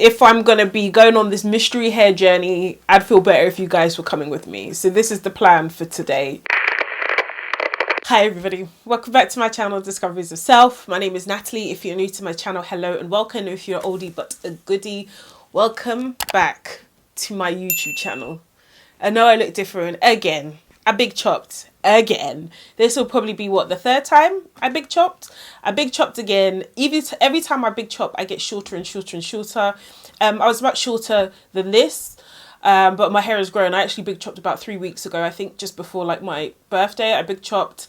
If I'm going to be going on this mystery hair journey, I'd feel better if you guys were coming with me. So this is the plan for today. Hi everybody, welcome back to my channel Discoveries of Self. My name is Natalie. If you're new to my channel, hello and welcome. If you're oldie but a goodie, welcome back to my YouTube channel. I know I look different again. I big chopped again. This will probably be what, the third time I big chopped? I big chopped again. Every time I big chop, I get shorter and shorter and shorter. I was much shorter than this. But my hair has grown. I actually big chopped about 3 weeks ago. I think just before like my birthday, I big chopped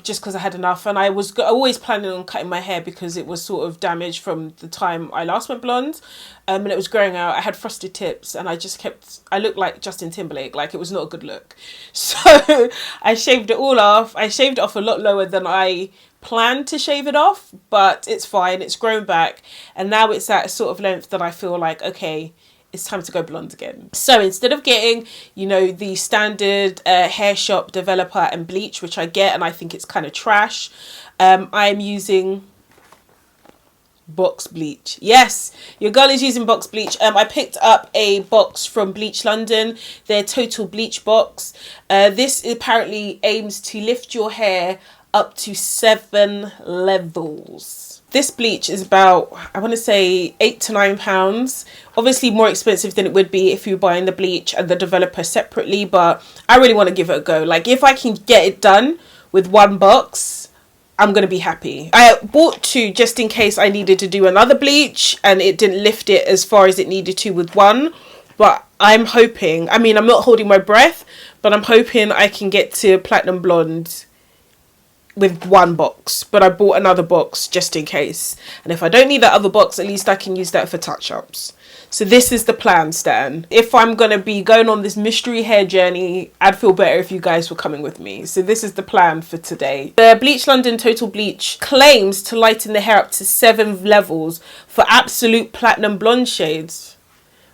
just because I had enough. And I was always planning on cutting my hair because it was sort of damaged from the time I last went blonde. And it was growing out. I had frosted tips and I looked like Justin Timberlake. Like it was not a good look. So I shaved it all off. I shaved it off a lot lower than I planned to shave it off, but it's fine. It's grown back. And now it's at a sort of length that I feel like, okay, it's time to go blonde again. So instead of getting, you know, the standard hair shop developer and bleach, which I get and I think it's kind of trash, I'm using box bleach. Yes, your girl is using box bleach. I picked up a box from Bleach London, their total bleach box. This apparently aims to lift your hair up to 7 levels. This bleach is about, I want to say £8 to £9. Obviously more expensive than it would be if you were buying the bleach and the developer separately, but I really want to give it a go. Like if I can get it done with one box, I'm going to be happy. I bought 2 just in case I needed to do another bleach and it didn't lift it as far as it needed to with one. But I'm hoping, I mean, I'm not holding my breath, but I'm hoping I can get to platinum blonde with one box. But I bought another box just in case. And if I don't need that other box, at least I can use that for touch-ups. So this is the plan, Stan. If I'm going to be going on this mystery hair journey, I'd feel better if you guys were coming with me. So this is the plan for today. The Bleach London Total Bleach claims to lighten the hair up to 7 levels for absolute platinum blonde shades.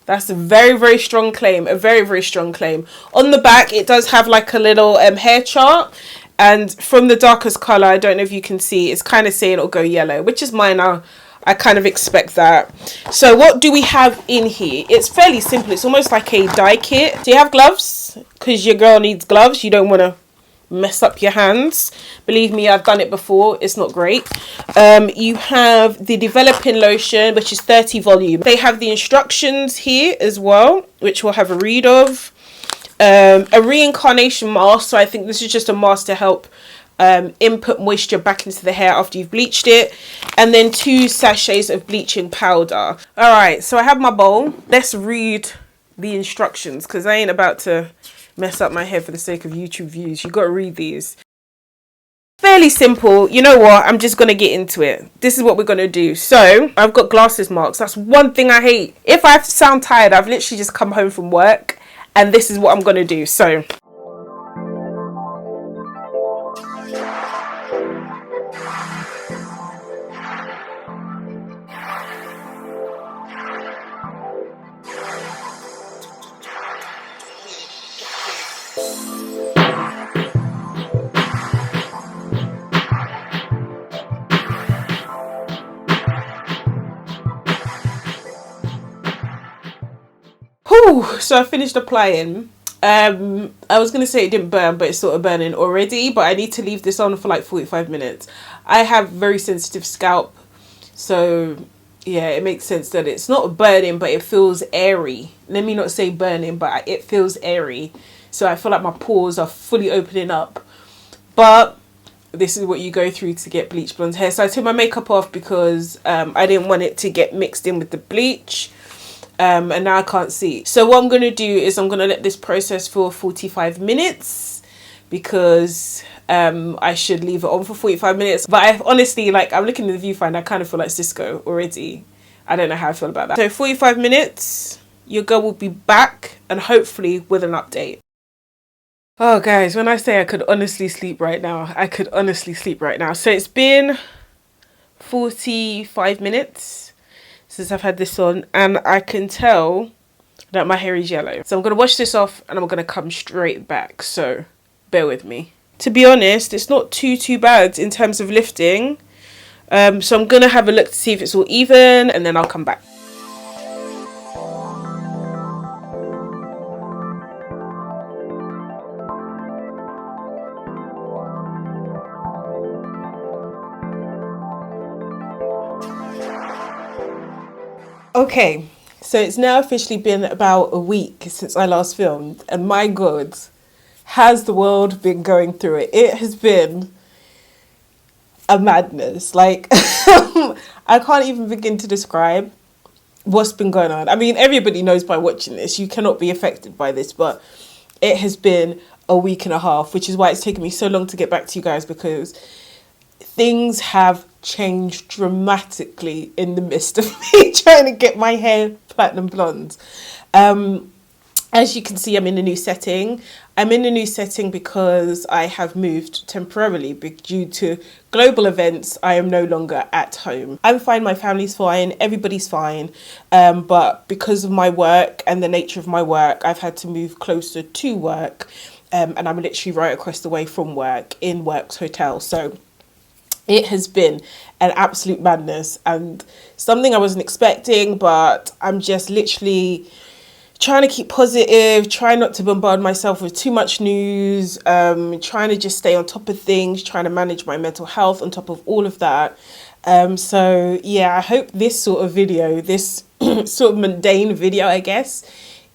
That's a very, very strong claim. A very, very strong claim. On the back, it does have like a little hair chart. And from the darkest colour, I don't know if you can see, it's kind of saying it'll go yellow, which is minor. I kind of expect that. So what do we have in here? It's fairly simple. It's almost like a dye kit. Do you have gloves? Because your girl needs gloves. You don't want to mess up your hands. Believe me, I've done it before. It's not great. You have the developing lotion, which is 30 volume. They have the instructions here as well, which we'll have a read of. A reincarnation mask, so I think this is just a mask to help input moisture back into the hair after you've bleached it, and then 2 sachets of bleaching powder. All right, so I have my bowl. Let's read the instructions because I ain't about to mess up my hair for the sake of YouTube views. You got to read these. Fairly simple. You know what, I'm just gonna get into it. This is what we're gonna do. So I've got glasses marks. That's one thing I hate. If I sound tired, I've literally just come home from work and this is what I'm gonna do. So so I finished applying. I was going to say it didn't burn, but it's sort of burning already. But I need to leave this on for like 45 minutes. I have very sensitive scalp. So yeah, it makes sense that it's not burning, but it feels airy. Let me not say burning, but it feels airy. So I feel like my pores are fully opening up. But this is what you go through to get bleach blonde hair. So I took my makeup off because I didn't want it to get mixed in with the bleach. And now I can't see. So what I'm going to do is I'm going to let this process for 45 minutes because I should leave it on for 45 minutes. But I honestly, like, I'm looking at the viewfinder, I kind of feel like Cisco already. I don't know how I feel about that. So 45 minutes, your girl will be back and hopefully with an update. Oh guys, when I say I could honestly sleep right now, I could honestly sleep right now. So it's been 45 minutes since I've had this on and I can tell that my hair is yellow. So I'm going to wash this off and I'm going to come straight back. So bear with me. To be honest, it's not too bad in terms of lifting. So I'm going to have a look to see if it's all even and then I'll come back. Okay, so it's now officially been about a week since I last filmed, and my God, has the world been going through it? It has been a madness. Like, I can't even begin to describe what's been going on. I mean, everybody knows by watching this, you cannot be affected by this, but it has been a week and a half, which is why it's taken me so long to get back to you guys, because things have changed dramatically in the midst of me trying to get my hair platinum blonde. As you can see, I'm in a new setting. I'm in a new setting because I have moved temporarily due to global events. I am no longer at home. I'm fine, my family's fine, everybody's fine. But because of my work and the nature of my work, I've had to move closer to work. And I'm literally right across the way from work in Works Hotel. So it has been an absolute madness and something I wasn't expecting, but I'm just literally trying to keep positive, trying not to bombard myself with too much news, trying to just stay on top of things, trying to manage my mental health on top of all of that. So yeah, I hope this sort of video, this sort of mundane video, I guess,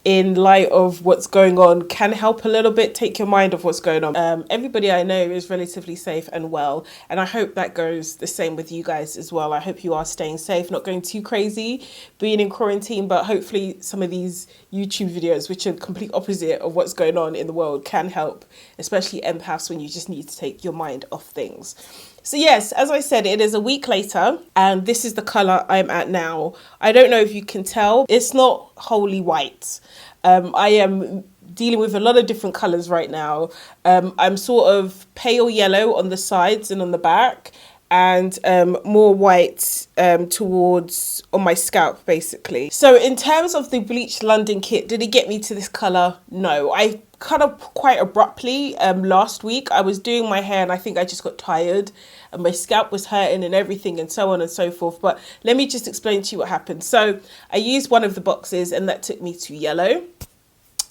in light of what's going on, can help a little bit take your mind off what's going on. Everybody I know is relatively safe and well, and I hope that goes the same with you guys as well. I hope you are staying safe, not going too crazy, being in quarantine, but hopefully some of these YouTube videos, which are the complete opposite of what's going on in the world, can help, especially empaths when you just need to take your mind off things. So yes, as I said, it is a week later and this is the colour I'm at now. I don't know if you can tell, it's not wholly white. I am dealing with a lot of different colours right now. I'm sort of pale yellow on the sides and on the back, and more white towards on my scalp basically. So in terms of the Bleach London kit, did it get me to this colour? No, I cut up quite abruptly last week. I was doing my hair and I think I just got tired and my scalp was hurting and everything and so on and so forth. But let me just explain to you what happened. So I used one of the boxes and that took me to yellow.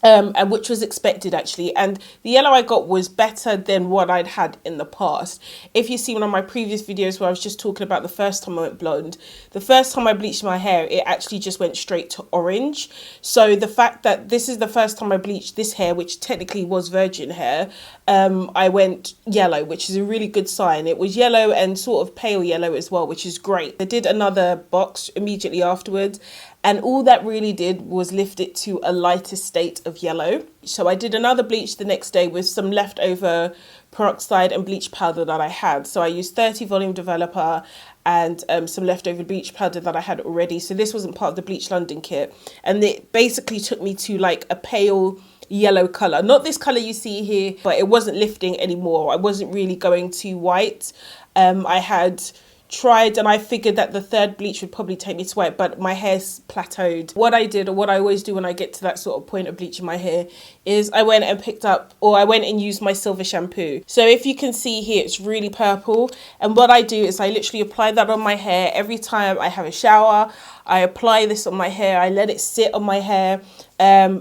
And which was expected actually, and the yellow I got was better than what I'd had in the past. If you see one of my previous videos where I was just talking about the first time I went blonde, the first time I bleached my hair, it actually just went straight to orange. So the fact that this is the first time I bleached this hair, which technically was virgin hair, I went yellow, which is a really good sign. It was yellow and sort of pale yellow as well, which is great. I did another box immediately afterwards, and all that really did was lift it to a lighter state of yellow. So I did another bleach the next day with some leftover peroxide and bleach powder that I had. So I used 30 volume developer and some leftover bleach powder that I had already. So this wasn't part of the Bleach London kit. And it basically took me to like a pale yellow colour. Not this colour you see here, but it wasn't lifting anymore. I wasn't really going too white. I had tried and I figured that the third bleach would probably take me to white, but my hair's plateaued. What I did, or what I always do when I get to that sort of point of bleaching my hair, is I went and picked up, or I went and used my silver shampoo. So if you can see here, it's really purple, and what I do is I literally apply that on my hair every time I have a shower. I apply this on my hair, I let it sit on my hair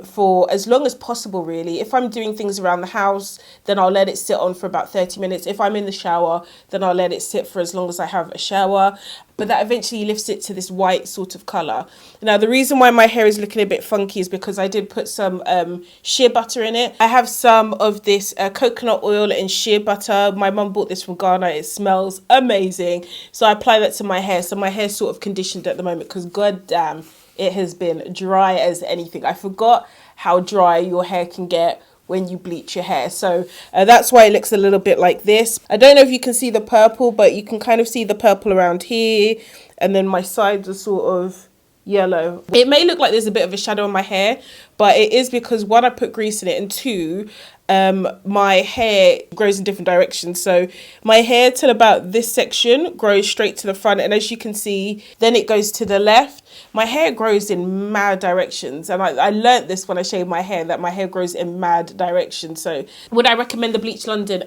for as long as possible really. If I'm doing things around the house, then I'll let it sit on for about 30 minutes. If I'm in the shower, then I'll let it sit for as long as I have a shower. But that eventually lifts it to this white sort of colour. Now, the reason why my hair is looking a bit funky is because I did put some shea butter in it. I have some of this coconut oil and shea butter. My mum bought this from Ghana. It smells amazing. So I apply that to my hair. So my hair's sort of conditioned at the moment because god damn, it has been dry as anything. I forgot how dry your hair can get when you bleach your hair. So that's why it looks a little bit like this. I don't know if you can see the purple, but you can kind of see the purple around here, and then my sides are sort of yellow. It may look like there's a bit of a shadow on my hair, but it is because one, I put grease in it, and two, my hair grows in different directions. So my hair till about this section grows straight to the front, and as you can see, then it goes to the left. My hair grows in mad directions, and I learnt this when I shaved my hair, that my hair grows in mad directions. So would I recommend the Bleach London?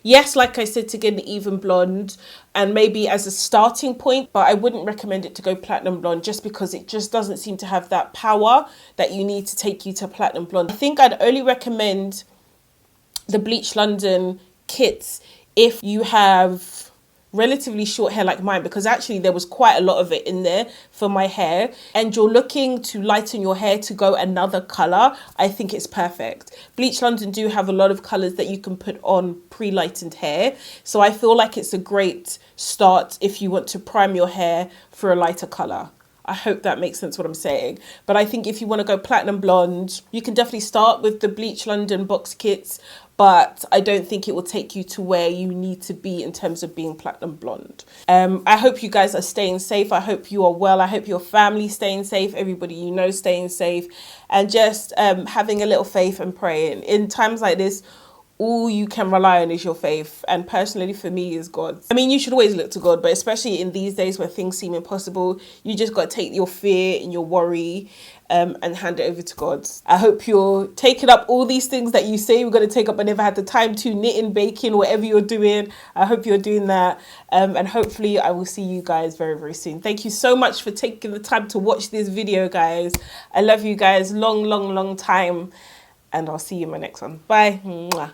Yes, like I said, to get an even blonde and maybe as a starting point, but I wouldn't recommend it to go platinum blonde just because it just doesn't seem to have that power that you need to take you to platinum blonde. I think I'd only recommend the Bleach London kits if you have relatively short hair like mine, because actually there was quite a lot of it in there for my hair, and you're looking to lighten your hair to go another color, I think it's perfect. Bleach London do have a lot of colors that you can put on pre-lightened hair, so I feel like it's a great start if you want to prime your hair for a lighter color. I hope that makes sense what I'm saying. But I think if you want to go platinum blonde, you can definitely start with the Bleach London box kits, but I don't think it will take you to where you need to be in terms of being platinum blonde. I hope you guys are staying safe. I hope you are well. I hope your family's staying safe. Everybody you know staying safe. And just having a little faith and praying. In times like this, all you can rely on is your faith, and personally for me is God. I mean, you should always look to God, but especially in these days where things seem impossible, you just got to take your fear and your worry and hand it over to God. I hope you're taking up all these things that you say we're going to take up but never had the time to, knitting, baking, whatever you're doing. I hope you're doing that, and hopefully I will see you guys very, very soon. Thank you so much for taking the time to watch this video, guys. I love you guys. Long, long, long time, and I'll see you in my next one. Bye. Mwah.